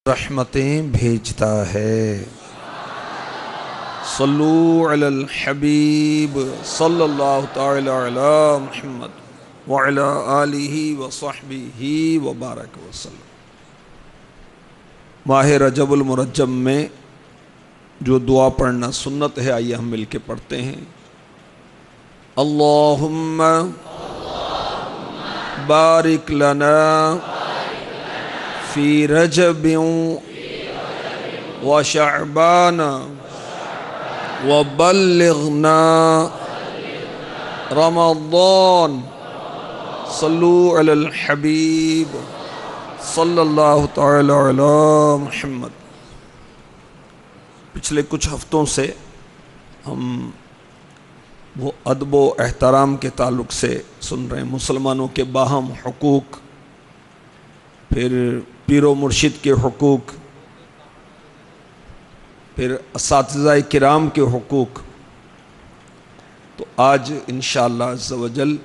رحمتیں بھیجتا ہے۔ صلو علی الحبیب صلی اللہ تعالی علی محمد وعلی آلہ وصحبہ وبارک وسلم۔ ماہ رجب المرجب میں جو دعا پڑھنا سنت ہے، آئیے ہم مل کے پڑھتے ہیں۔ اللہم بارک لنا فی رجب و شعبان وبلغنا رمضان۔ صلو علی الحبیب صلی اللہ تعالی علی محمد۔ پچھلے کچھ ہفتوں سے ہم وہ ادب و احترام کے تعلق سے سن رہے ہیں، مسلمانوں کے باہم حقوق، پھر پیر و مرشد کے حقوق، پھر اساتذہ کرام کے حقوق۔ تو آج انشاءاللہ عز و جل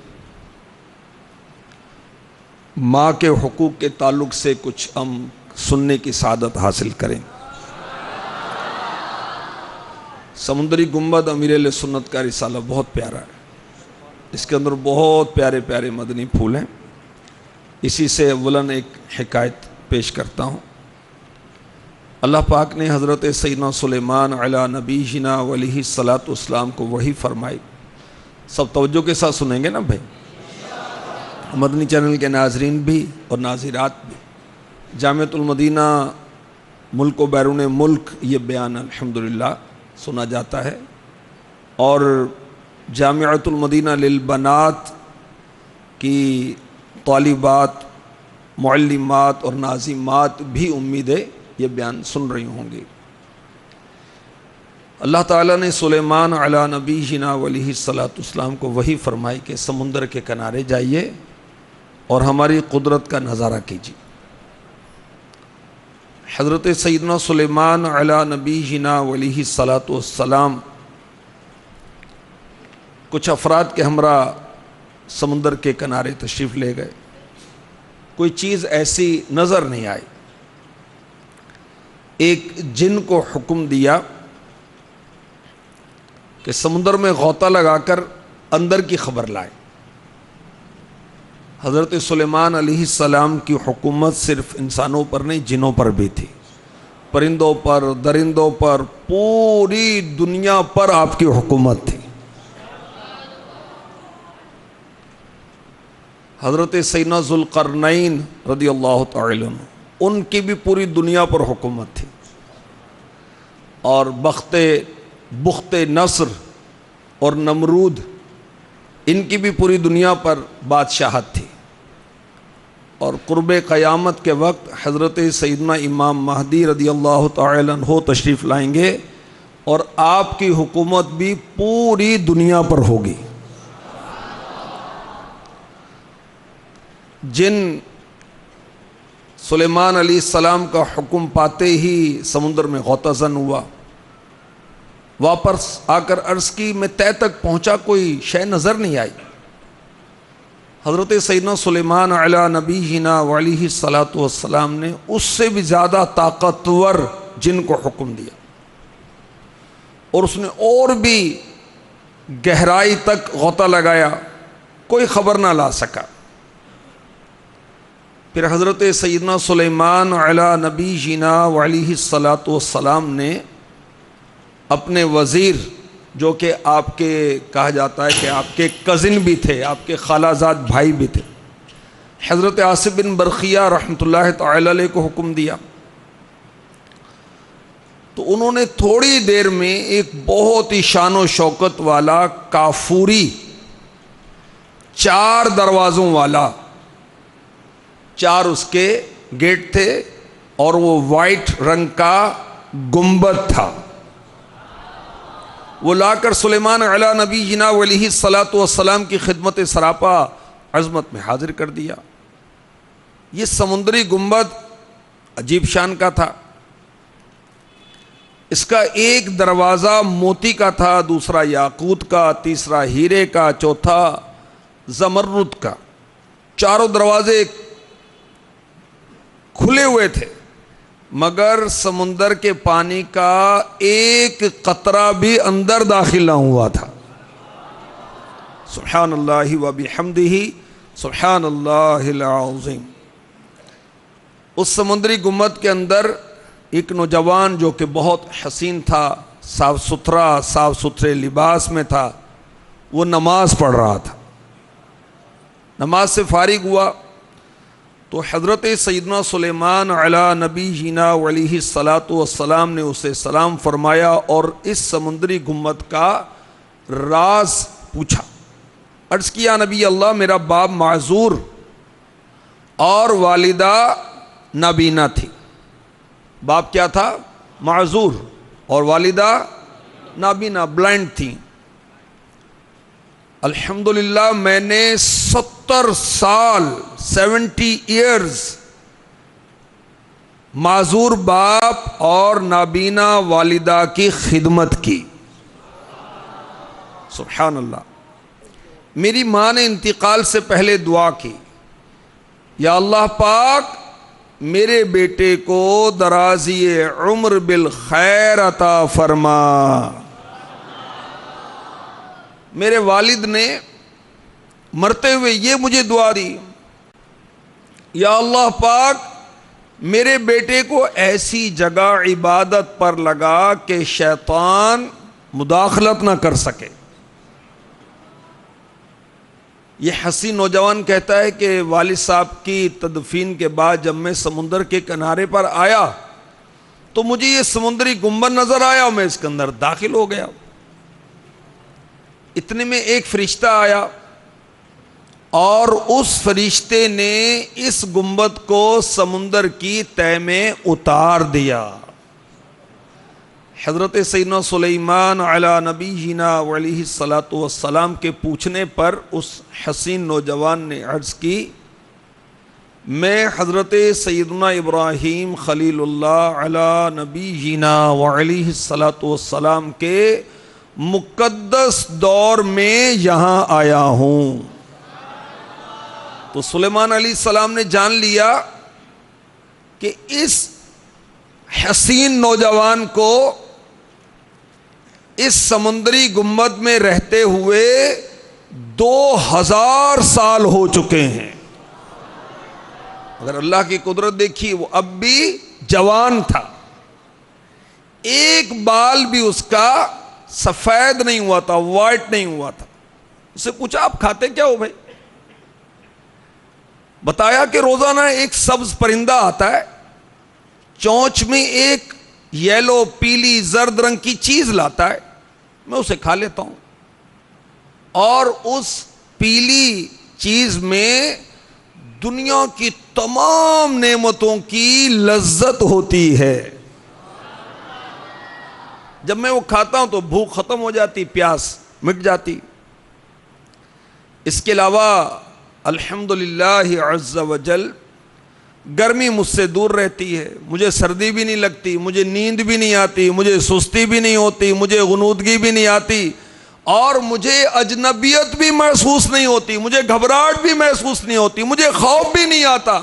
ماں کے حقوق کے تعلق سے کچھ ہم سننے کی سعادت حاصل کریں۔ سمندری گنبد امیر اہل سنت کا رسالہ بہت پیارا ہے، اس کے اندر بہت پیارے پیارے مدنی پھول ہیں۔ اسی سے اولاً ایک حکایت پیش کرتا ہوں۔ اللہ پاک نے حضرت سیدنا سلیمان علی نبینا علیہ الصلاۃ والسلام کو وحی فرمائی۔ سب توجہ کے ساتھ سنیں گے نا بھائی، مدنی چینل کے ناظرین بھی اور ناظرات بھی۔ جامعۃ المدینہ ملک و بیرون ملک یہ بیان الحمدللہ سنا جاتا ہے، اور جامعۃ المدینہ للبنات کی طالبات، معلمات اور ناظمات بھی امید ہے یہ بیان سن رہی ہوں گی۔ اللہ تعالیٰ نے سلیمان علی نبینا علیہ الصلاۃ والسلام کو وحی فرمائی کہ سمندر کے کنارے جائیے اور ہماری قدرت کا نظارہ کیجیے۔ حضرت سیدنا سلیمان علی نبینا علیہ الصلاۃ والسلام کچھ افراد کے ہمراہ سمندر کے کنارے تشریف لے گئے۔ کوئی چیز ایسی نظر نہیں آئی۔ ایک جن کو حکم دیا کہ سمندر میں غوطہ لگا کر اندر کی خبر لائے۔ حضرت سلیمان علیہ السلام کی حکومت صرف انسانوں پر نہیں، جنوں پر بھی تھی، پرندوں پر، درندوں پر، پوری دنیا پر آپ کی حکومت تھی۔ حضرت سیدنا ذوالقرنین رضی اللہ تعالی عنہ، ان کی بھی پوری دنیا پر حکومت تھی، اور بخت نصر اور نمرود، ان کی بھی پوری دنیا پر بادشاہت تھی۔ اور قرب قیامت کے وقت حضرت سیدنا امام مہدی رضی اللہ تعالی عنہ تشریف لائیں گے، اور آپ کی حکومت بھی پوری دنیا پر ہوگی۔ جن سلیمان علیہ السلام کا حکم پاتے ہی سمندر میں غوطہ زن ہوا، واپس آ کر عرض کی میں طے تک پہنچا، کوئی شے نظر نہیں آئی۔ حضرت سیدنا سلیمان علی نبینا علیہ الصلاۃ والسلام نے اس سے بھی زیادہ طاقتور جن کو حکم دیا، اور اس نے اور بھی گہرائی تک غوطہ لگایا، کوئی خبر نہ لا سکا۔ پھر حضرت سیدنا سلیمان علی نبینا علیہ الصلاۃ والسلام نے اپنے وزیر، جو کہ آپ کے کہا جاتا ہے کہ آپ کے کزن بھی تھے، آپ کے خالہ زاد بھائی بھی تھے، حضرت عاصم بن برقیہ رحمۃ اللہ تعالی علیہ کو حکم دیا۔ تو انہوں نے تھوڑی دیر میں ایک بہت ہی شان و شوکت والا کافوری، 4 دروازوں والا، 4 اس کے گیٹ تھے، اور وہ وائٹ رنگ کا گنبد تھا، وہ لا کر سلیمان علی نبینا علیہ الصلاۃ والسلام کی خدمت سراپا عظمت میں حاضر کر دیا۔ یہ سمندری گنبد عجیب شان کا تھا۔ اس کا ایک دروازہ موتی کا تھا، دوسرا یاقوت کا، تیسرا ہیرے کا، چوتھا زمرد کا۔ چاروں دروازے کھلے ہوئے تھے، مگر سمندر کے پانی کا ایک قطرہ بھی اندر داخل نہ ہوا تھا۔ سبحان اللہ و بحمدہ سبحان اللہ العظیم۔ اس سمندری گنبد کے اندر ایک نوجوان جو کہ بہت حسین تھا، صاف ستھرے لباس میں تھا، وہ نماز پڑھ رہا تھا۔ نماز سے فارغ ہوا تو حضرت سیدنا سلیمان علی نبینا علیہ الصلاۃ والسلام نے اسے سلام فرمایا اور اس سمندری گنبد کا راز پوچھا۔ عرض کیا نبی اللہ، میرا باپ معذور اور والدہ نابینا تھی۔ باپ کیا تھا؟ معذور، اور والدہ نابینا، بلائنڈ تھی۔ الحمدللہ میں نے 70 سال 70 ایئرز معذور باپ اور نابینا والدہ کی خدمت کی۔ سبحان اللہ۔ میری ماں نے انتقال سے پہلے دعا کی، یا اللہ پاک میرے بیٹے کو درازی عمر بالخیر عطا فرما۔ میرے والد نے مرتے ہوئے یہ مجھے دعا دی، یا اللہ پاک میرے بیٹے کو ایسی جگہ عبادت پر لگا کہ شیطان مداخلت نہ کر سکے۔ یہ حسین نوجوان کہتا ہے کہ والد صاحب کی تدفین کے بعد جب میں سمندر کے کنارے پر آیا تو مجھے یہ سمندری گنبد نظر آیا اور میں اس کے اندر داخل ہو گیا۔ اتنے میں ایک فرشتہ آیا اور اس فرشتے نے اس گنبد کو سمندر کی تہہ میں اتار دیا۔ حضرت سیدنا سلیمان علی نبینا علیہ الصلاۃ والسلام کے پوچھنے پر اس حسین نوجوان نے عرض کی، میں حضرت سیدنا ابراہیم خلیل اللہ علی نبینا علیہ الصلاۃ والسلام کے مقدس دور میں یہاں آیا ہوں۔ تو سلیمان علیہ السلام نے جان لیا کہ اس حسین نوجوان کو اس سمندری گنبد میں رہتے ہوئے 2000 سال ہو چکے ہیں۔ اگر اللہ کی قدرت دیکھی، وہ اب بھی جوان تھا، ایک بال بھی اس کا سفید نہیں ہوا تھا، وائٹ نہیں ہوا تھا۔ اس سے پوچھا آپ کھاتے کیا ہو بھائی؟ بتایا کہ روزانہ ایک سبز پرندہ آتا ہے، چونچ میں ایک یلو پیلی زرد رنگ کی چیز لاتا ہے، میں اسے کھا لیتا ہوں، اور اس پیلی چیز میں دنیا کی تمام نعمتوں کی لذت ہوتی ہے۔ جب میں وہ کھاتا ہوں تو بھوک ختم ہو جاتی، پیاس مٹ جاتی۔ اس کے علاوہ الحمدللہ عز وجل گرمی مجھ سے دور رہتی ہے، مجھے سردی بھی نہیں لگتی، مجھے نیند بھی نہیں آتی، مجھے سستی بھی نہیں ہوتی، مجھے غنودگی بھی نہیں آتی، اور مجھے اجنبیت بھی محسوس نہیں ہوتی، مجھے گھبراہٹ بھی محسوس نہیں ہوتی، مجھے خوف بھی نہیں آتا۔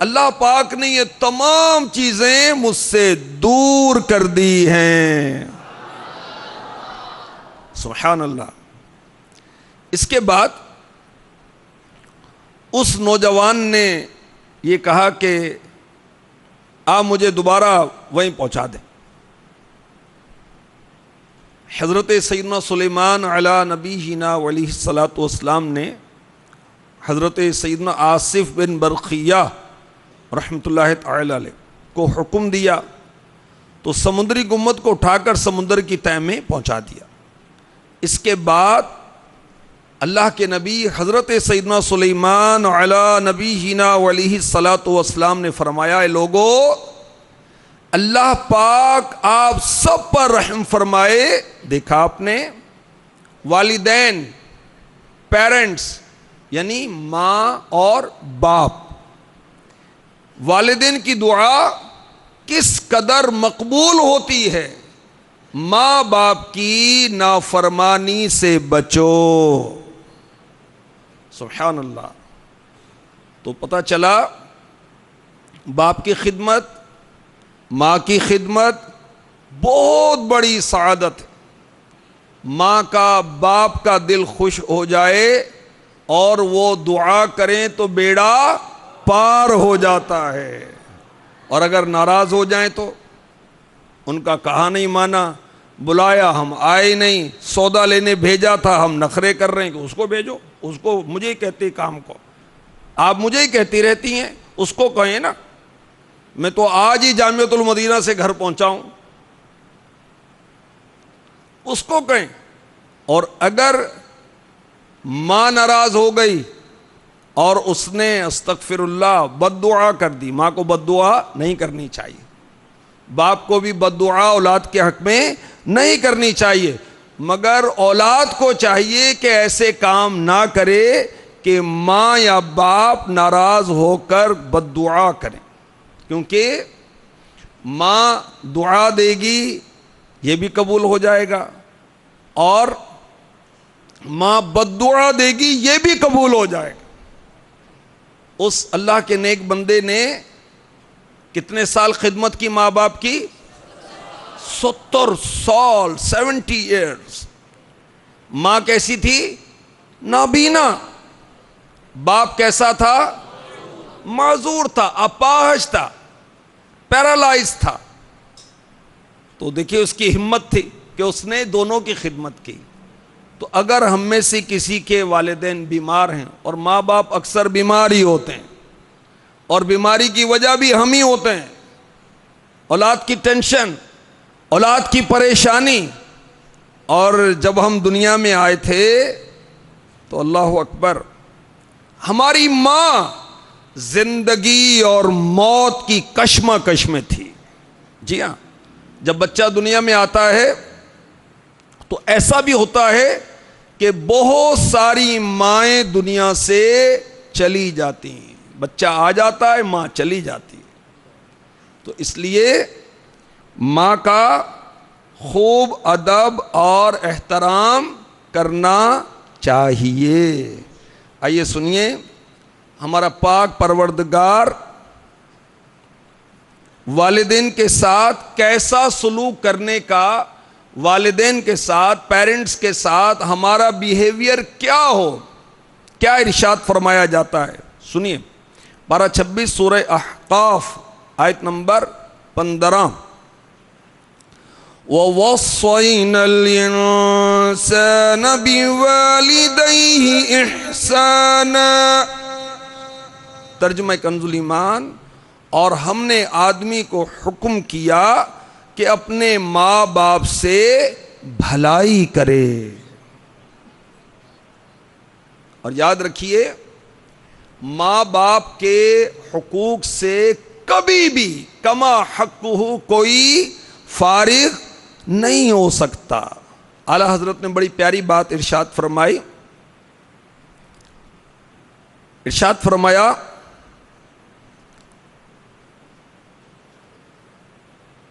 اللہ پاک نے یہ تمام چیزیں مجھ سے دور کر دی ہیں۔ سبحان اللہ۔ اس کے بعد اس نوجوان نے یہ کہا کہ آپ مجھے دوبارہ وہیں پہنچا دیں۔ حضرت سیدنا سلیمان علی نبینا علیہ الصلاۃ والسلام نے حضرت سیدنا آصف بن برقیہ رحمۃ اللہ تعالی علیہ کو حکم دیا تو سمندری گنبد کو اٹھا کر سمندر کی تہہ میں پہنچا دیا۔ اس کے بعد اللہ کے نبی حضرت سیدنا سلیمان علی نبینا علیہ الصلاۃ والسلام نے فرمایا، اے لوگو، اللہ پاک آپ سب پر رحم فرمائے۔ دیکھا آپ نے، والدین، پیرنٹس یعنی ماں اور باپ، والدین کی دعا کس قدر مقبول ہوتی ہے۔ ماں باپ کی نافرمانی سے بچو۔ سبحان اللہ۔ تو پتہ چلا باپ کی خدمت، ماں کی خدمت بہت بڑی سعادت ہے. ماں کا باپ کا دل خوش ہو جائے اور وہ دعا کریں تو بیڑا پار ہو جاتا ہے، اور اگر ناراض ہو جائیں تو ان کا کہا نہیں مانا، بلایا ہم آئے نہیں، سودا لینے بھیجا تھا ہم نخرے کر رہے ہیں کہ اس کو بھیجو، اس کو مجھے ہی کہتی کام کو، آپ مجھے ہی کہتی رہتی ہیں، اس کو کہیں نا، میں تو آج ہی جامعۃ المدینہ سے گھر پہنچا ہوں، اس کو کہیں. اور اگر ماں ناراض ہو گئی اور اس نے استغفر اللہ بد دعا کر دی، ماں کو بد دعا نہیں کرنی چاہیے، باپ کو بھی بد دعا اولاد کے حق میں نہیں کرنی چاہیے، مگر اولاد کو چاہیے کہ ایسے کام نہ کرے کہ ماں یا باپ ناراض ہو کر بد دعا کریں، کیونکہ ماں دعا دے گی یہ بھی قبول ہو جائے گا، اور ماں بد دعا دے گی یہ بھی قبول ہو جائے گا. اس اللہ کے نیک بندے نے کتنے سال خدمت کی ماں باپ کی؟ 70 سال، 70 ایئرز. ماں کیسی تھی؟ نابینا. باپ کیسا تھا؟ معذور تھا، اپاہج تھا، پیرالائز تھا. تو دیکھیے اس کی ہمت تھی کہ اس نے دونوں کی خدمت کی. تو اگر ہم میں سے کسی کے والدین بیمار ہیں، اور ماں باپ اکثر بیمار ہی ہوتے ہیں، اور بیماری کی وجہ بھی ہم ہی ہوتے ہیں، اولاد کی ٹینشن، اولاد کی پریشانی. اور جب ہم دنیا میں آئے تھے تو اللہ اکبر، ہماری ماں زندگی اور موت کی کشمکش میں تھی. جی ہاں، جب بچہ دنیا میں آتا ہے تو ایسا بھی ہوتا ہے کہ بہت ساری مائیں دنیا سے چلی جاتی ہیں، بچہ آ جاتا ہے، ماں چلی جاتی ہے. تو اس لیے ماں کا خوب ادب اور احترام کرنا چاہیے. آئیے سنیے ہمارا پاک پروردگار والدین کے ساتھ کیسا سلوک کرنے کا، والدین کے ساتھ، پیرنٹس کے ساتھ ہمارا بیہیویئر کیا ہو، کیا ارشاد فرمایا جاتا ہے. سنیے پارہ 26 سورہ احقاف آیت نمبر 15. وَوَصَّيْنَا الْإِنسَانَ بِوَالِدَيْهِ إِحْسَانًا. ترجمہ کنز الایمان. اور ہم نے آدمی کو حکم کیا کہ اپنے ماں باپ سے بھلائی کرے. اور یاد رکھیے ماں باپ کے حقوق سے کبھی بھی کما حقہ کوئی فارغ نہیں ہو سکتا. اعلیٰ حضرت نے بڑی پیاری بات ارشاد فرمائی. ارشاد فرمایا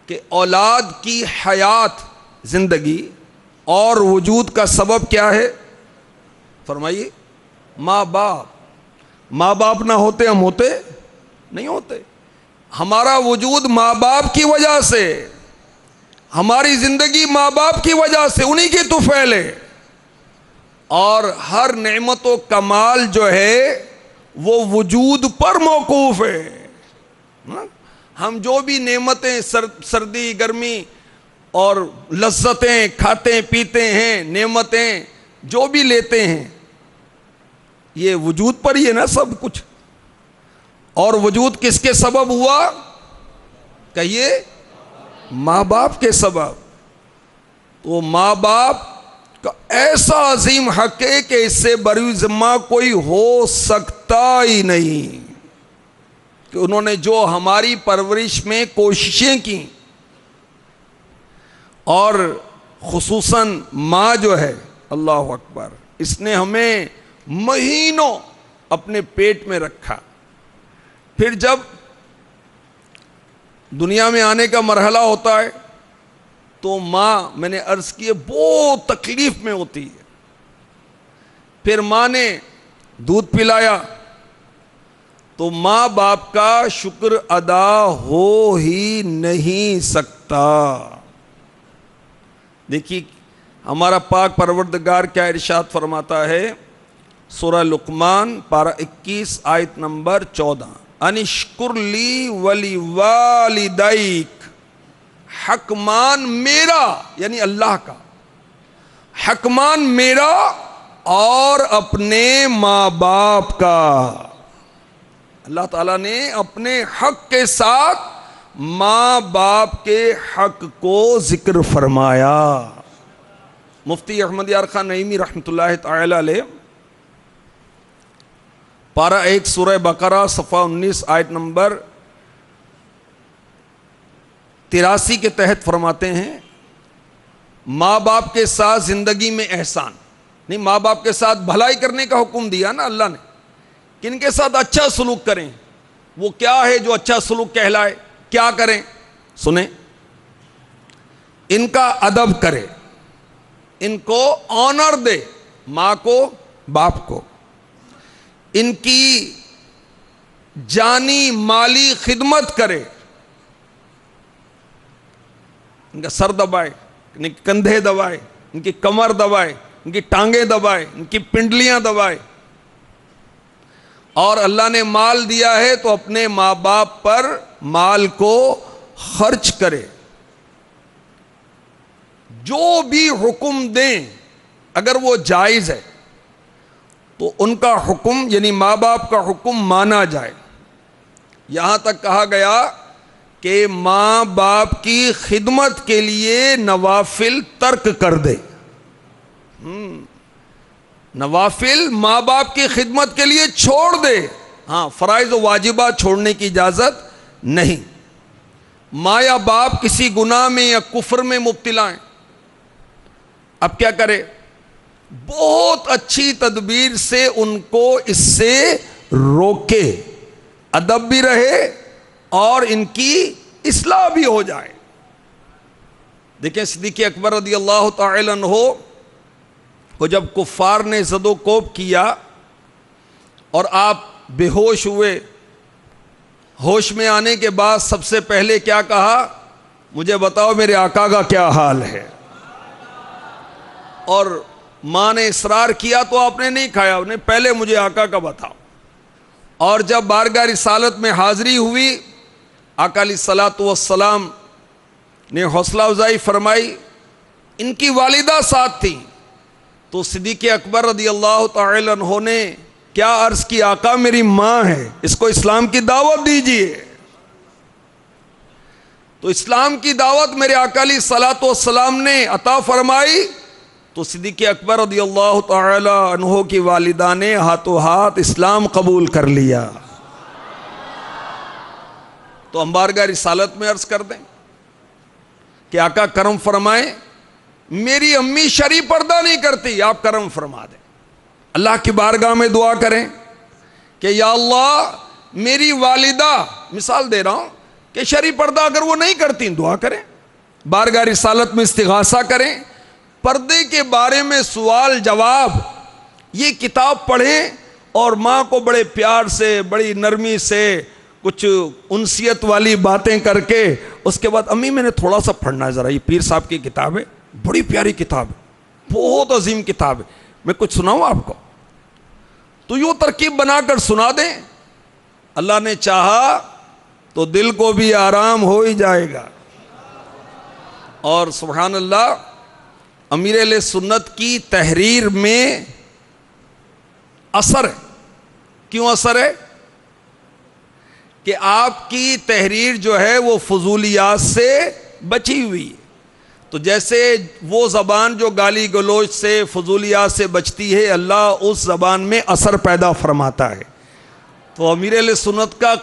کہ اولاد کی حیات، زندگی اور وجود کا سبب کیا ہے؟ فرمائیے ماں باپ. ماں باپ نہ ہوتے ہم ہوتے نہیں ہوتے. ہمارا وجود ماں باپ کی وجہ سے، ہماری زندگی ماں باپ کی وجہ سے، انہی کی طفیل ہے. اور ہر نعمت و کمال جو ہے وہ وجود پر موقوف ہے. ہم جو بھی نعمتیں، سردی گرمی اور لذتیں کھاتے پیتے ہیں، نعمتیں جو بھی لیتے ہیں، یہ وجود پر ہی ہے نا سب کچھ. اور وجود کس کے سبب ہوا؟ کہیے ماں باپ کے سبب. تو ماں باپ کا ایسا عظیم حق ہے کہ اس سے بری ذمہ کوئی ہو سکتا ہی نہیں، کہ انہوں نے جو ہماری پرورش میں کوششیں کی، اور خصوصاً ماں جو ہے، اللہ اکبر، اس نے ہمیں مہینوں اپنے پیٹ میں رکھا. پھر جب دنیا میں آنے کا مرحلہ ہوتا ہے تو ماں، میں نے عرض کی، بہت تکلیف میں ہوتی ہے. پھر ماں نے دودھ پلایا، تو ماں باپ کا شکر ادا ہو ہی نہیں سکتا۔ دیکھیے ہمارا پاک پروردگار کیا ارشاد فرماتا ہے، سورہ لقمان پارہ 21 آیت نمبر 14، انشکر لی ولی والدیک، حق مان میرا یعنی اللہ کا، حق مان میرا اور اپنے ماں باپ کا۔ اللہ تعالیٰ نے اپنے حق کے ساتھ ماں باپ کے حق کو ذکر فرمایا۔ مفتی احمد یار خان نعیمی رحمۃ اللہ تعالی علیہ پارہ 1 سورہ بقرہ صفحہ 19 آیت نمبر 83 کے تحت فرماتے ہیں، ماں باپ کے ساتھ زندگی میں احسان نہیں، ماں باپ کے ساتھ بھلائی کرنے کا حکم دیا نا اللہ نے، کن کے ساتھ اچھا سلوک کریں، وہ کیا ہے جو اچھا سلوک کہلائے، کیا کریں سنیں، ان کا ادب کرے، ان کو آنر دے، ماں کو باپ کو، ان کی جانی مالی خدمت کرے، ان کا سر دبائے، ان کے کندھے دبائے، ان کی کمر دبائے، ان کی ٹانگیں دبائے، ان کی پنڈلیاں دبائے، اور اللہ نے مال دیا ہے تو اپنے ماں باپ پر مال کو خرچ کرے۔ جو بھی حکم دیں اگر وہ جائز ہے تو ان کا حکم یعنی ماں باپ کا حکم مانا جائے۔ یہاں تک کہا گیا کہ ماں باپ کی خدمت کے لیے نوافل ترک کر دے، نوافل ماں باپ کی خدمت کے لیے چھوڑ دے، ہاں فرائض و واجبات چھوڑنے کی اجازت نہیں۔ ماں یا باپ کسی گناہ میں یا کفر میں مبتلا ہیں، اب کیا کرے؟ بہت اچھی تدبیر سے ان کو اس سے روکے، ادب بھی رہے اور ان کی اصلاح بھی ہو جائے۔ دیکھیں صدیق اکبر رضی اللہ تعالی عنہ کو جب کفار نے زد و کوب کیا اور آپ بے ہوش ہوئے، ہوش میں آنے کے بعد سب سے پہلے کیا کہا؟ مجھے بتاؤ میرے آقا کا کیا حال ہے۔ اور ماں نے اصرار کیا تو آپ نے نہیں کھایا، انہیں پہلے مجھے آقا کا بتاؤ۔ اور جب بارگاہ رسالت میں حاضری ہوئی، آقا علیہ الصلوۃ والسلام نے حوصلہ افزائی فرمائی، ان کی والدہ ساتھ تھی، تو صدیق اکبر رضی اللہ تعالی عنہ نے کیا عرض کی؟ آقا میری ماں ہے، اس کو اسلام کی دعوت دیجیے۔ تو اسلام کی دعوت میرے آقا علیہ الصلوۃ والسلام نے عطا فرمائی، تو صدیق اکبر رضی اللہ تعالی عنہ کی والدہ نے ہاتھوں ہاتھ اسلام قبول کر لیا۔ تو ہم بارگاہ رسالت میں عرض کر دیں کہ آقا کرم فرمائیں، میری امی شرعی پردہ نہیں کرتی، آپ کرم فرما دیں۔ اللہ کی بارگاہ میں دعا کریں کہ یا اللہ میری والدہ، مثال دے رہا ہوں کہ شرعی پردہ اگر وہ نہیں کرتی، دعا کریں، بارگاہ رسالت میں استغاثہ کریں، پردے کے بارے میں سوال جواب، یہ کتاب پڑھیں اور ماں کو بڑے پیار سے، بڑی نرمی سے کچھ انسیت والی باتیں کر کے اس کے بعد امی میں نے تھوڑا سا پڑھنا ہے ذرا، یہ پیر صاحب کی کتاب ہے، بڑی پیاری کتاب ہے، بہت عظیم کتاب ہے، میں کچھ سناؤں آپ کو؟ تو یوں ترکیب بنا کر سنا دیں، اللہ نے چاہا تو دل کو بھی آرام ہو ہی جائے گا۔ اور سبحان اللہ، امیر اہل سنت کی تحریر میں اثر ہے۔ کیوں اثر ہے؟ کہ آپ کی تحریر جو ہے وہ فضولیات سے بچی ہوئی ہے۔ تو جیسے وہ زبان جو گالی گلوچ سے، فضولیات سے بچتی ہے، اللہ اس زبان میں اثر پیدا فرماتا ہے۔ تو امیر اہل سنت کا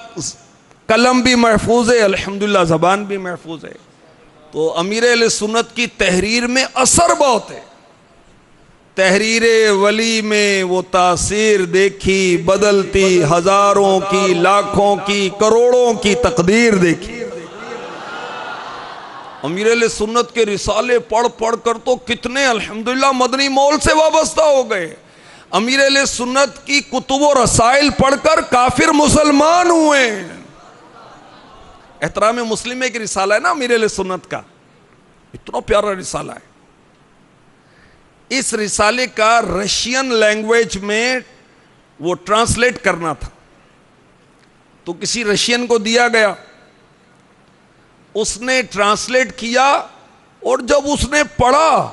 قلم بھی محفوظ ہے، الحمدللہ زبان بھی محفوظ ہے۔ تو امیر اہل سنت کی تحریر میں اثر بہت ہے۔ تحریر ولی میں وہ تاثیر دیکھی، بدلتی ہزاروں کی، لاکھوں کی، کروڑوں کی تقدیر دیکھی۔ امیر اہل سنت کے رسالے پڑھ پڑھ کر تو کتنے الحمدللہ مدنی مول سے وابستہ ہو گئے۔ امیر اہل سنت کی کتب و رسائل پڑھ کر کافر مسلمان ہوئے. احترام مسلم میں ایک رسالہ ہے نا امیر اہل سنت کا, اتنا پیارا رسالہ ہے. اس رسالے کا رشین لینگویج میں وہ ٹرانسلیٹ کرنا تھا, تو کسی رشین کو دیا گیا, اس نے ٹرانسلیٹ کیا, اور جب اس نے پڑھا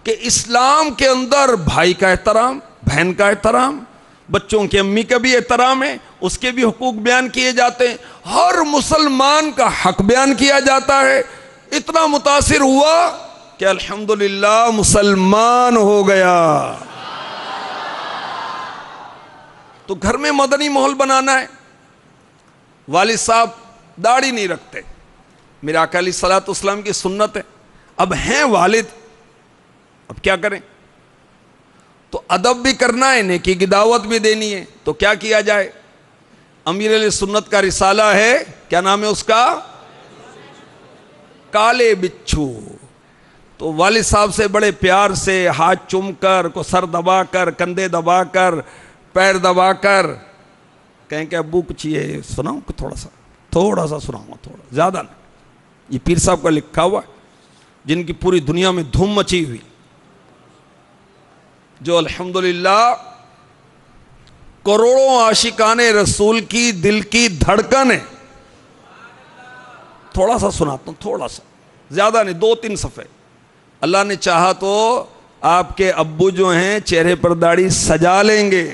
کہ اسلام کے اندر بھائی کا احترام, بہن کا احترام, بچوں کی امی کا بھی احترام ہے, اس کے بھی حقوق بیان کیے جاتے ہیں, ہر مسلمان کا حق بیان کیا جاتا ہے, اتنا متاثر ہوا کہ الحمدللہ مسلمان ہو گیا. تو گھر میں مدنی ماحول بنانا ہے. والد صاحب داڑھی نہیں رکھتے, میرے آقا علیہ الصلوۃ والسلام کی سنت ہے. اب ہیں والد, اب کیا کریں؟ تو ادب بھی کرنا ہے, نیکی کی دعوت بھی دینی ہے, تو کیا کیا جائے؟ امیر علیہ سنت کا رسالہ ہے, کیا نام ہے اس کا؟ کالے بچھو. تو والد صاحب سے بڑے پیار سے ہاتھ چوم کر, کو سر دبا کر, کندھے دبا کر, پیر دبا کر کہیں کہ ابو کچھ یہ سناؤں, تھوڑا سا سناؤں گا, تھوڑا, زیادہ نہیں. یہ پیر صاحب کا لکھا ہوا ہے, جن کی پوری دنیا میں دھوم مچی ہوئی, جو الحمدللہ کروڑوں عاشقان رسول کی دل کی دھڑکن ہے. تھوڑا سا سناتا ہوں, تھوڑا سا, زیادہ نہیں, 2-3 صفحے. اللہ نے چاہا تو آپ کے ابو جو ہیں چہرے پر داڑھی سجا لیں گے,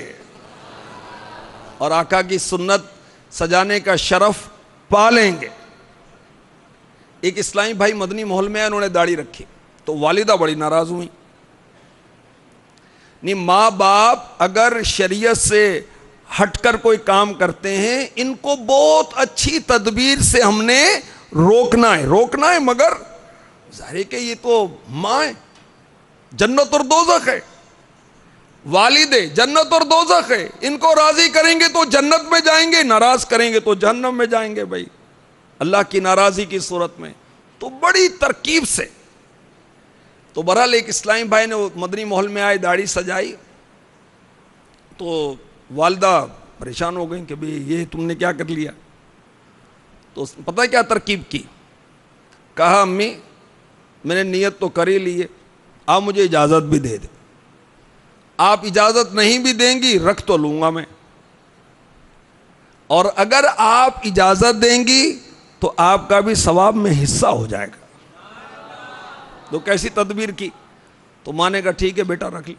اور آقا کی سنت سجانے کا شرف پا لیں گے. ایک اسلامی بھائی مدنی ماحول میں انہوں نے داڑھی رکھی, تو والدہ بڑی ناراض ہوئی. نہیں, ماں باپ اگر شریعت سے ہٹ کر کوئی کام کرتے ہیں, ان کو بہت اچھی تدبیر سے ہم نے روکنا ہے, مگر ظاہر ہے کہ یہ تو ماں ہے, جنت اور دوزخ ہے, والد جنت اور دوزخ ہے, ان کو راضی کریں گے تو جنت میں جائیں گے, ناراض کریں گے تو جہنم میں جائیں گے بھائی, اللہ کی ناراضی کی صورت میں. تو بڑی ترکیب سے, تو بہرحال ایک اسلامی بھائی نے مدنی ماحول میں آئے, داڑھی سجائی, تو والدہ پریشان ہو گئیں کہ بھئی یہ تم نے کیا کر لیا. تو پتہ کیا ترکیب کی؟ کہا امی میں نے نیت تو کر ہی لی ہے, آپ مجھے اجازت بھی دے دیں. آپ اجازت نہیں بھی دیں گی رکھ تو لوں گا میں, اور اگر آپ اجازت دیں گی تو آپ کا بھی ثواب میں حصہ ہو جائے گا. تو کیسی تدبیر کی؟ تو ماں نے کہا ٹھیک ہے بیٹا رکھ لی.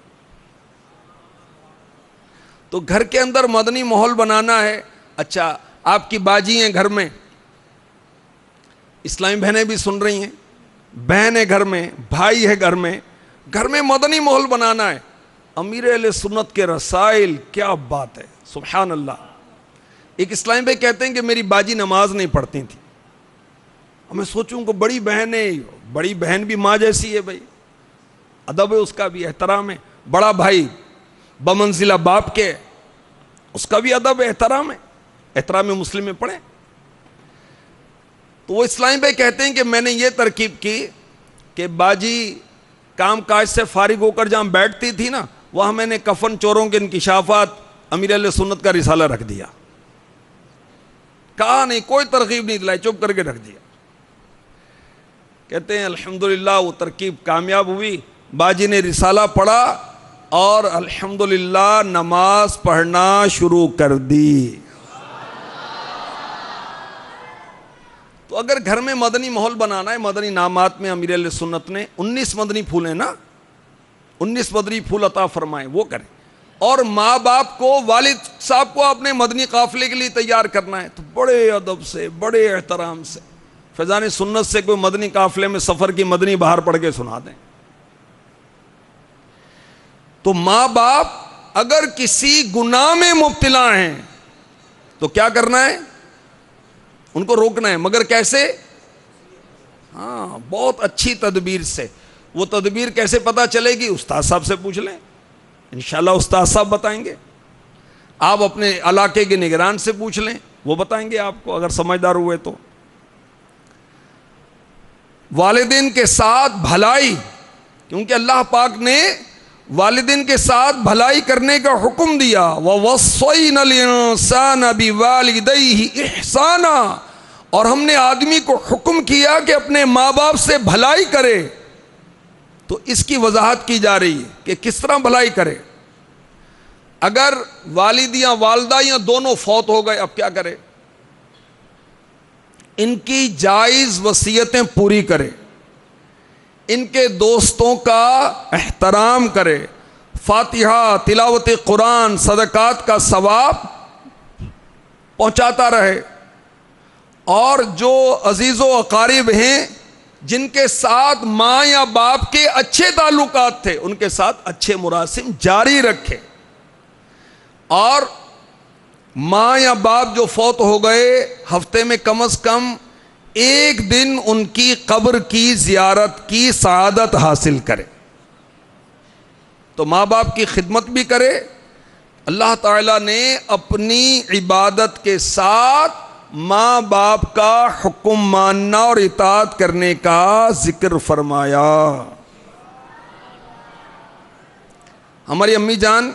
تو گھر کے اندر مدنی ماحول بنانا ہے. اچھا, آپ کی باجی ہیں گھر میں, اسلامی بہنیں بھی سن رہی ہیں, بہن ہے گھر میں, بھائی ہے گھر میں مدنی ماحول بنانا ہے. امیر اہل سنت کے رسائل, کیا بات ہے, سبحان اللہ. ایک اسلامی بھائی کہتے ہیں کہ میری باجی نماز نہیں پڑھتی تھی. میں سوچوں کہ بڑی بہن ہے, بڑی بہن بھی ماں جیسی ہے بھائی, ادب ہے اس کا بھی, احترام ہے. بڑا بھائی بمنزلہ باپ کے, اس کا بھی ادب ہے, احترام ہے, احترام مسلم میں پڑھیں. تو وہ اسلامی بھائی کہتے ہیں کہ میں نے یہ ترکیب کی کہ باجی کام کاج سے فارغ ہو کر جہاں بیٹھتی تھی نا, وہاں میں نے کفن چوروں کے انکشافات امیر اہل سنت کا رسالہ رکھ دیا. کہا نہیں, کوئی ترغیب نہیں دلائی, چپ کر کے رکھ دیا. کہتے ہیں الحمدللہ وہ ترکیب کامیاب ہوئی, باجی نے رسالہ پڑھا اور الحمدللہ نماز پڑھنا شروع کر دی. تو اگر گھر میں مدنی ماحول بنانا ہے, مدنی نامات میں امیر اہل سنت نے 19 مدنی پھول ہیں نا, 19 مدنی پھول عطا فرمائے, وہ کریں. اور ماں باپ کو, والد صاحب کو اپنے مدنی قافلے کے لیے تیار کرنا ہے, تو بڑے ادب سے, بڑے احترام سے فیضان سنت سے کوئی مدنی قافلے میں سفر کی مدنی بہار پڑھ کے سنا دیں. تو ماں باپ اگر کسی گناہ میں مبتلا ہیں تو کیا کرنا ہے؟ ان کو روکنا ہے, مگر کیسے؟ ہاں, بہت اچھی تدبیر سے. وہ تدبیر کیسے پتہ چلے گی؟ استاد صاحب سے پوچھ لیں, انشاءاللہ استاد صاحب بتائیں گے. آپ اپنے علاقے کے نگران سے پوچھ لیں, وہ بتائیں گے آپ کو, اگر سمجھدار ہوئے تو. والدین کے ساتھ بھلائی, کیونکہ اللہ پاک نے والدین کے ساتھ بھلائی کرنے کا حکم دیا، وَوَصَّيْنَا الْإِنسَانَ بِوَالِدَيْهِ إِحْسَانًا، اور ہم نے آدمی کو حکم کیا کہ اپنے ماں باپ سے بھلائی کرے۔ تو اس کی وضاحت کی جا رہی ہے کہ کس طرح بھلائی کرے۔ اگر والد یا والدہ یا دونوں فوت ہو گئے، اب کیا کرے؟ ان کی جائز وصیتیں پوری کرے، ان کے دوستوں کا احترام کرے، فاتحہ، تلاوت قرآن، صدقات کا ثواب پہنچاتا رہے، اور جو عزیز و اقارب ہیں جن کے ساتھ ماں یا باپ کے اچھے تعلقات تھے ان کے ساتھ اچھے مراسم جاری رکھے، اور ماں یا باپ جو فوت ہو گئے ہفتے میں کم از کم ایک دن ان کی قبر کی زیارت کی سعادت حاصل کرے۔ تو ماں باپ کی خدمت بھی کرے۔ اللہ تعالیٰ نے اپنی عبادت کے ساتھ ماں باپ کا حکم ماننا اور اطاعت کرنے کا ذکر فرمایا۔ ہماری امی جان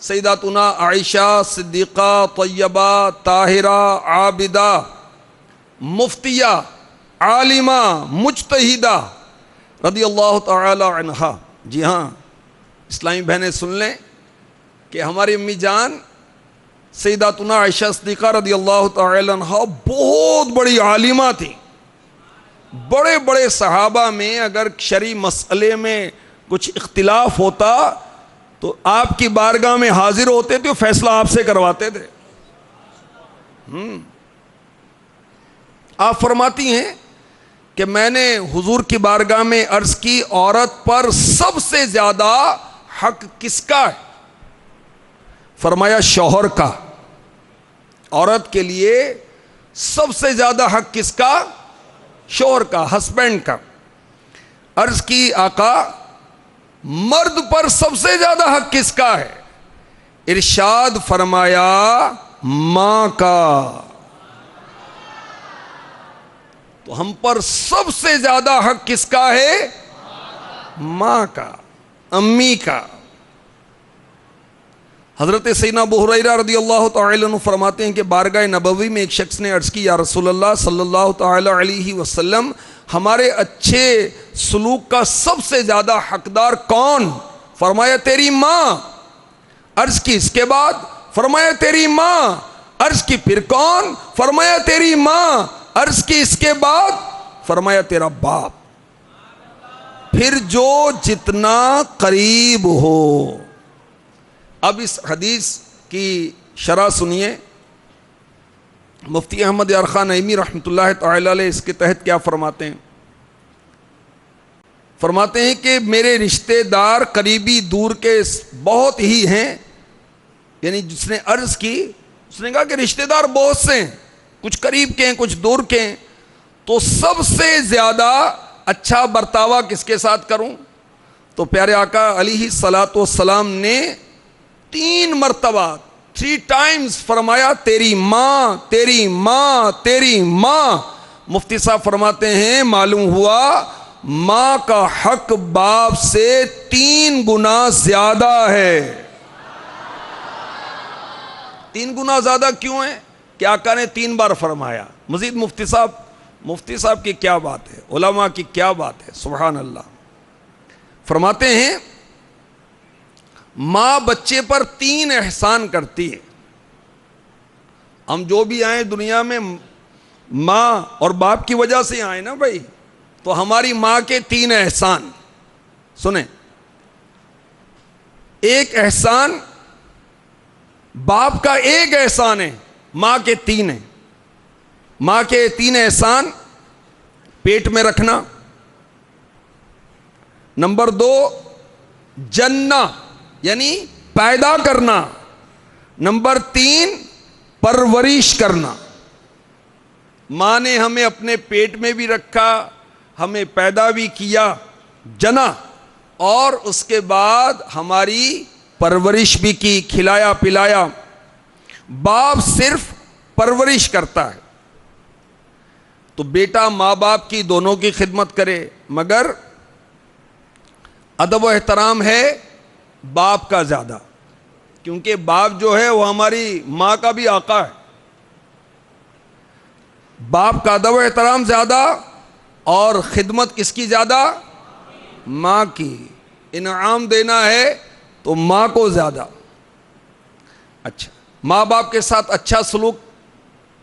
سیداتنا عائشہ صدیقہ طیبہ طاہرہ عابدہ مفتیہ عالمہ مجتہدہ رضی اللہ تعالی عنہا، جی ہاں اسلامی بہنیں سن لیں کہ ہماری امی جان سیداتنا عائشہ صدیقہ رضی اللہ تعالی عنہا بہت بڑی عالمہ تھی۔ بڑے بڑے صحابہ میں اگر شرعی مسئلے میں کچھ اختلاف ہوتا تو آپ کی بارگاہ میں حاضر ہوتے تھے، فیصلہ آپ سے کرواتے تھے۔ آپ فرماتی ہیں کہ میں نے حضور کی بارگاہ میں عرض کی، عورت پر سب سے زیادہ حق کس کا ہے؟ فرمایا شوہر کا۔ عورت کے لیے سب سے زیادہ حق کس کا؟ شوہر کا، ہسبینڈ کا۔ عرض کی آقا مرد پر سب سے زیادہ حق کس کا ہے؟ ارشاد فرمایا ماں کا۔ تو ہم پر سب سے زیادہ حق کس کا ہے؟ ماں کا، امی کا۔ حضرت سیدنا ابو ہریرہ رضی اللہ تعالی عنہ فرماتے ہیں کہ بارگاہ نبوی میں ایک شخص نے عرض کی، یا رسول اللہ صلی اللہ تعالی علیہ وسلم، ہمارے اچھے سلوک کا سب سے زیادہ حقدار کون؟ فرمایا تیری ماں۔ عرض کی اس کے بعد؟ فرمایا تیری ماں۔ عرض کی پھر کون؟ فرمایا تیری ماں۔ عرض کی اس کے بعد؟ فرمایا تیرا باپ۔ پھر جو جتنا قریب ہو۔ اب اس حدیث کی شرح سنیے، مفتی احمد یار خان نعیمی رحمۃ اللہ تعالی علیہ اس کے تحت کیا فرماتے ہیں؟ فرماتے ہیں کہ میرے رشتہ دار قریبی دور کے بہت ہی ہیں، یعنی جس نے عرض کی اس نے کہا کہ رشتہ دار بہت سے ہیں، کچھ قریب کے ہیں کچھ دور کے ہیں، تو سب سے زیادہ اچھا برتاوا کس کے ساتھ کروں؟ تو پیارے آقا علیہ الصلاۃ والسلام نے 3 مرتبہ 3 times فرمایا تیری ماں، تیری ماں، تیری ماں۔ مفتی صاحب فرماتے ہیں معلوم ہوا ماں کا حق باپ سے 3 گنا زیادہ ہے۔ 3 گنا زیادہ کیوں ہے کہ آقا نے 3 بار فرمایا؟ مزید مفتی صاحب کی کیا بات ہے، علماء کی کیا بات ہے، سبحان اللہ۔ فرماتے ہیں ماں بچے پر 3 احسان کرتی ہے۔ ہم جو بھی آئیں دنیا میں ماں اور باپ کی وجہ سے آئے نا بھائی، تو ہماری ماں کے 3 احسان سنیں۔ ایک احسان باپ کا، ایک احسان ہے ماں کے 3 ہیں۔ ماں کے 3 احسان: پیٹ میں رکھنا، نمبر 2 جننا یعنی پیدا کرنا، نمبر 3 پرورش کرنا۔ ماں نے ہمیں اپنے پیٹ میں بھی رکھا، ہمیں پیدا بھی کیا، جنا، اور اس کے بعد ہماری پرورش بھی کی، کھلایا پلایا۔ باپ صرف پرورش کرتا ہے، تو بیٹا ماں باپ کی دونوں کی خدمت کرے، مگر ادب و احترام ہے باپ کا زیادہ، کیونکہ باپ جو ہے وہ ہماری ماں کا بھی آقا ہے. باپ کا ادب و احترام زیادہ اور خدمت کس کی زیادہ؟ ماں کی. انعام دینا ہے تو ماں کو زیادہ. اچھا، ماں باپ کے ساتھ اچھا سلوک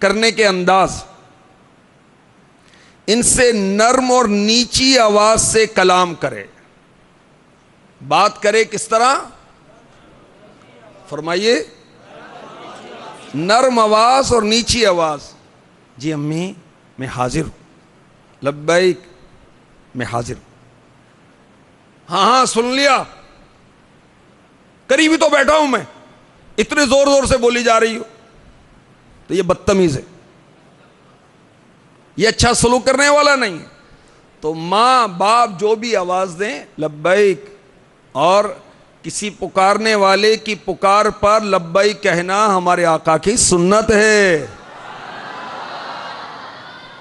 کرنے کے انداز، ان سے نرم اور نیچی آواز سے کلام کرے. بات کرے کس طرح؟ فرمائیے. نرم آواز اور نیچی آواز. جی امی میں حاضر ہوں. لبیک میں حاضر ہوں. ہاں ہاں سن لیا، قریب ہی تو بیٹھا ہوں میں، اتنے زور زور سے بولی جا رہی ہو. تو یہ بدتمیز ہے، یہ اچھا سلوک کرنے والا نہیں ہے. تو ماں باپ جو بھی آواز دیں لبیک، اور کسی پکارنے والے کی پکار پر لبیک کہنا ہمارے آقا کی سنت ہے.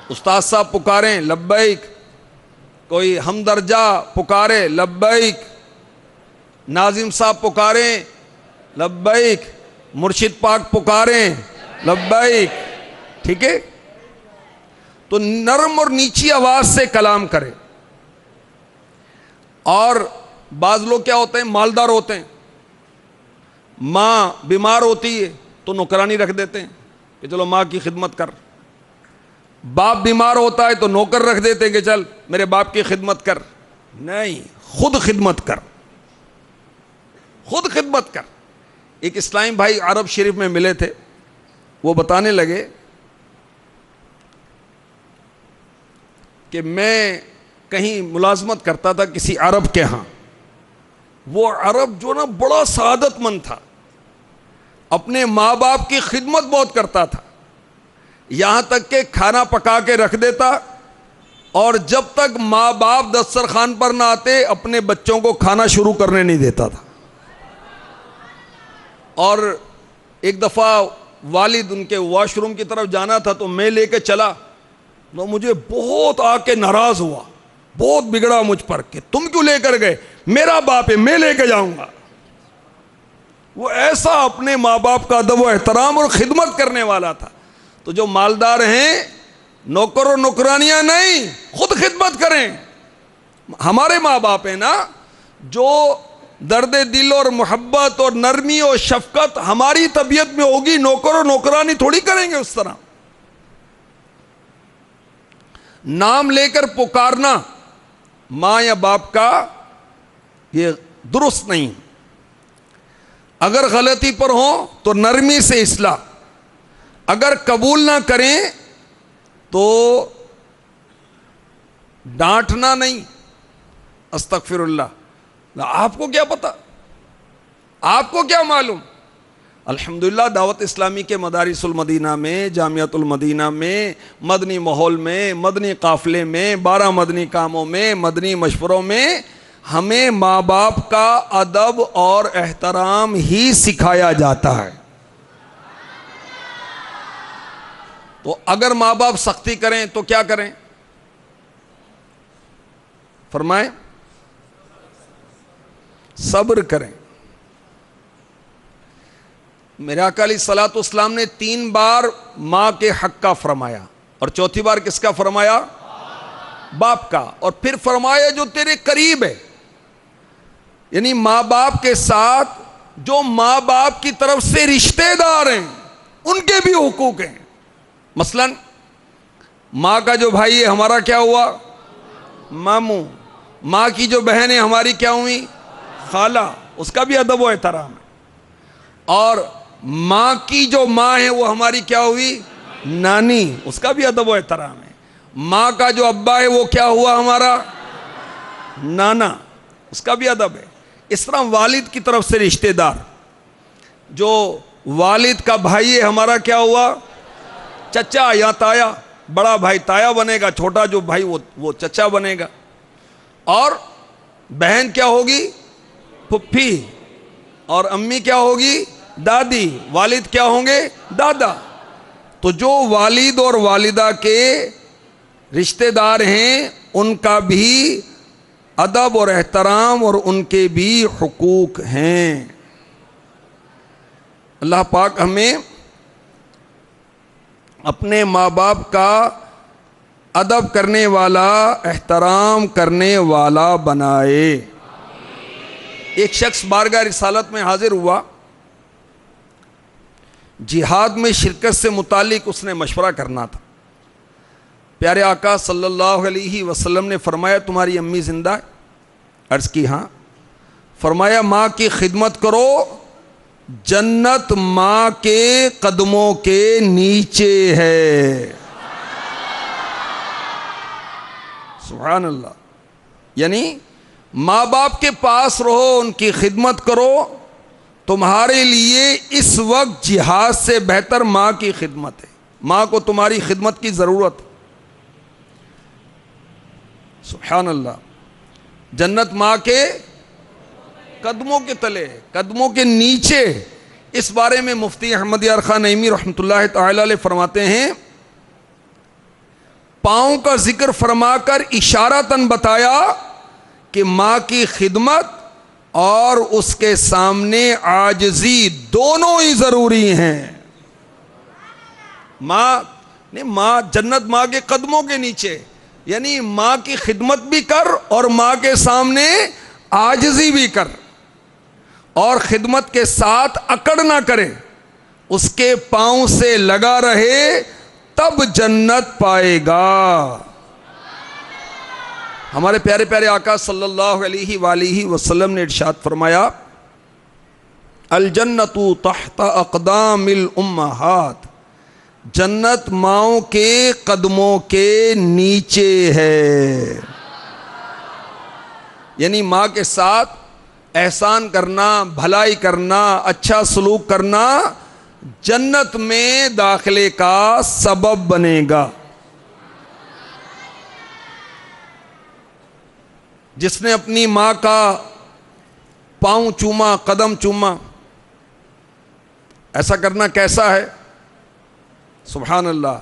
استاد صاحب پکاریں لبیک، کوئی ہمدرجہ پکارے لبیک، ناظم صاحب پکاریں لبیک، مرشد پاک پکاریں لبیک. ٹھیک ہے؟ تو نرم اور نیچی آواز سے کلام کرے. اور بعض لوگ کیا ہوتے ہیں، مالدار ہوتے ہیں، ماں بیمار ہوتی ہے تو نوکرانی رکھ دیتے ہیں کہ چلو ماں کی خدمت کر. باپ بیمار ہوتا ہے تو نوکر رکھ دیتے ہیں کہ چل میرے باپ کی خدمت کر. نہیں، خود خدمت کر، خود خدمت کر. ایک اسلامی بھائی عرب شریف میں ملے تھے، وہ بتانے لگے کہ میں کہیں ملازمت کرتا تھا کسی عرب کے ہاں. وہ عرب جو نا بڑا سعادت مند تھا، اپنے ماں باپ کی خدمت بہت کرتا تھا، یہاں تک کہ کھانا پکا کے رکھ دیتا، اور جب تک ماں باپ دسترخوان پر نہ آتے اپنے بچوں کو کھانا شروع کرنے نہیں دیتا تھا. اور ایک دفعہ والد ان کے واش روم کی طرف جانا تھا تو میں لے کے چلا، تو مجھے بہت آ کے ناراض ہوا، بہت بگڑا مجھ پر کہ تم کیوں لے کر گئے، میرا باپ ہے میں لے کے جاؤں گا. وہ ایسا اپنے ماں باپ کا ادب و احترام اور خدمت کرنے والا تھا. تو جو مالدار ہیں نوکر و نوکرانیاں نہیں، خود خدمت کریں. ہمارے ماں باپ ہیں نا جو درد دل اور محبت اور نرمی اور شفقت ہماری طبیعت میں ہوگی، نوکر و نوکرانی تھوڑی کریں گے اس طرح. نام لے کر پکارنا ماں یا باپ کا یہ درست نہیں. اگر غلطی پر ہوں تو نرمی سے اصلاح، اگر قبول نہ کریں تو ڈانٹنا نہیں، استغفر اللہ. آپ کو کیا پتا، آپ کو کیا معلوم. الحمدللہ دعوت اسلامی کے مدارس المدینہ میں، جامعۃ المدینہ میں، مدنی ماحول میں، مدنی قافلے میں، 12 مدنی کاموں میں، مدنی مشوروں میں ہمیں ماں باپ کا ادب اور احترام ہی سکھایا جاتا ہے. تو اگر ماں باپ سختی کریں تو کیا کریں؟ فرمائیں صبر کریں. میرے آقا علیہ الصلوۃ والسلام نے 3 بار ماں کے حق کا فرمایا، اور چوتھی بار کس کا فرمایا؟ باپ کا. اور پھر فرمایا جو تیرے قریب ہے، یعنی ماں باپ کے ساتھ جو ماں باپ کی طرف سے رشتے دار ہیں ان کے بھی حقوق ہیں. مثلا ماں کا جو بھائی ہے ہمارا کیا ہوا؟ ماموں. ماں کی جو بہن ہے ہماری کیا ہوئی؟ خالہ. اس کا بھی ادب و احترام ہے. اور ماں کی جو ماں ہے وہ ہماری کیا ہوئی؟ نانی. اس کا بھی ادب و احترام ہے. ماں کا جو ابا ہے وہ کیا ہوا ہمارا؟ نانا. اس کا بھی ادب ہے. اس طرح والد کی طرف سے رشتے دار، جو والد کا بھائی ہے ہمارا کیا ہوا؟ چچا یا تایا. بڑا بھائی تایا بنے گا، چھوٹا جو بھائی وہ چچا بنے گا. اور بہن کیا ہوگی؟ پھپھی. اور امی کیا ہوگی؟ دادی. والد کیا ہوں گے؟ دادا. تو جو والد اور والدہ کے رشتے دار ہیں ان کا بھی ادب اور احترام اور ان کے بھی حقوق ہیں۔ اللہ پاک ہمیں اپنے ماں باپ کا ادب کرنے والا، احترام کرنے والا بنائے۔ ایک شخص بارگاہ رسالت میں حاضر ہوا، جہاد میں شرکت سے متعلق اس نے مشورہ کرنا تھا۔ پیارے آقا صلی اللہ علیہ وسلم نے فرمایا تمہاری امی زندہ ہے؟ عرض کی ہاں۔ فرمایا ماں کی خدمت کرو، جنت ماں کے قدموں کے نیچے ہے۔ سبحان اللہ۔ یعنی ماں باپ کے پاس رہو، ان کی خدمت کرو، تمہارے لیے اس وقت جہاد سے بہتر ماں کی خدمت ہے۔ ماں کو تمہاری خدمت کی ضرورت ہے۔ سبحان اللہ۔ جنت ماں کے قدموں کے تلے، قدموں کے نیچے۔ اس بارے میں مفتی احمد یار خان نعیمی رحمۃ اللہ تعالی علیہ فرماتے ہیں، پاؤں کا ذکر فرما کر اشارتاً بتایا کہ ماں کی خدمت اور اس کے سامنے عاجزی دونوں ہی ضروری ہیں۔ ماں جنت ماں کے قدموں کے نیچے، یعنی ماں کی خدمت بھی کر اور ماں کے سامنے عاجزی بھی کر، اور خدمت کے ساتھ اکڑ نہ کرے، اس کے پاؤں سے لگا رہے تب جنت پائے گا۔ ہمارے پیارے پیارے آقا صلی اللہ علیہ وآلہ وسلم نے ارشاد فرمایا، الجنت تحت اقدام الامہات، جنت ماؤں کے قدموں کے نیچے ہے۔ یعنی ماں کے ساتھ احسان کرنا، بھلائی کرنا، اچھا سلوک کرنا جنت میں داخلے کا سبب بنے گا۔ جس نے اپنی ماں کا پاؤں چوما، قدم چوما، ایسا کرنا کیسا ہے؟ سبحان اللہ۔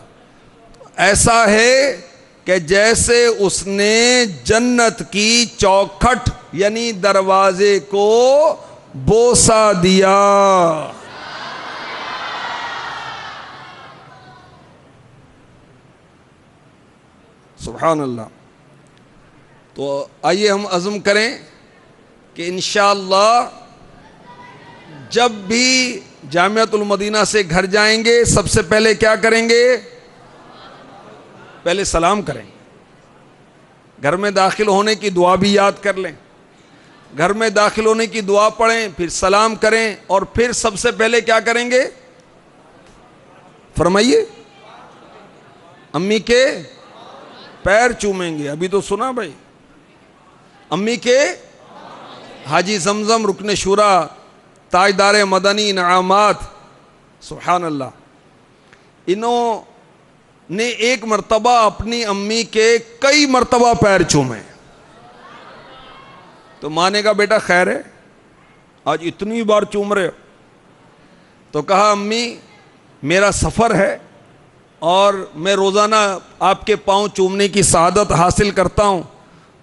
ایسا ہے کہ جیسے اس نے جنت کی چوکھٹ یعنی دروازے کو بوسہ دیا۔ سبحان اللہ۔ تو آئیے ہم عزم کریں کہ انشاءاللہ جب بھی جامعۃ المدینہ سے گھر جائیں گے سب سے پہلے کیا کریں گے؟ پہلے سلام کریں۔ گھر میں داخل ہونے کی دعا بھی یاد کر لیں، گھر میں داخل ہونے کی دعا پڑھیں، پھر سلام کریں، اور پھر سب سے پہلے کیا کریں گے؟ فرمائیے۔ امی کے پیر چومیں گے۔ ابھی تو سنا بھائی، امی کے، حاجی زمزم رکن شورا، تاجدار مدنی انعامات، سبحان اللہ، انہوں نے ایک مرتبہ اپنی امی کے کئی مرتبہ پیر چومے۔ تو ماں نے کہا بیٹا خیر ہے، آج اتنی بار چوم رہے ہو؟ تو کہا امی میرا سفر ہے اور میں روزانہ آپ کے پاؤں چومنے کی سعادت حاصل کرتا ہوں،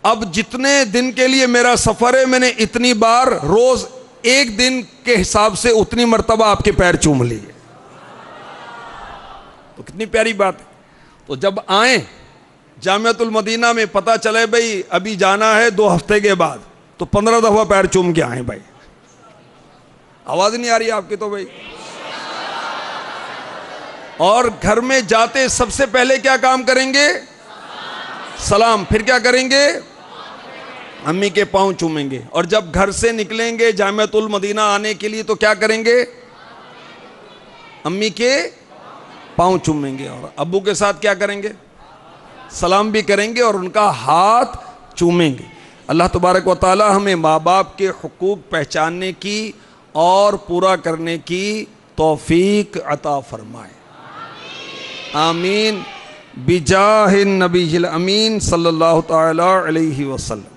اب جتنے دن کے لیے میرا سفر ہے میں نے اتنی بار روز ایک دن کے حساب سے اتنی مرتبہ آپ کے پیر چوم لیے۔ تو کتنی پیاری بات ہے۔ تو جب آئیں جامعۃ المدینہ میں، پتہ چلے بھئی ابھی جانا ہے 2 ہفتے کے بعد، تو 15 دفعہ پیر چوم کے آئیں بھائی۔ آواز نہیں آ رہی آپ کی تو بھائی۔ اور گھر میں جاتے سب سے پہلے کیا کام کریں گے؟ سلام۔ پھر کیا کریں گے؟ امی کے پاؤں چومیں گے۔ اور جب گھر سے نکلیں گے جامعۃ المدینہ آنے کے لیے تو کیا کریں گے؟ امی کے پاؤں چومیں گے۔ اور ابو کے ساتھ کیا کریں گے؟ سلام بھی کریں گے اور ان کا ہاتھ چومیں گے۔ اللہ تبارک و تعالی ہمیں ماں باپ کے حقوق پہچاننے کی اور پورا کرنے کی توفیق عطا فرمائے۔ آمین بجاہ النبی الامین صلی اللہ تعالی علیہ وسلم۔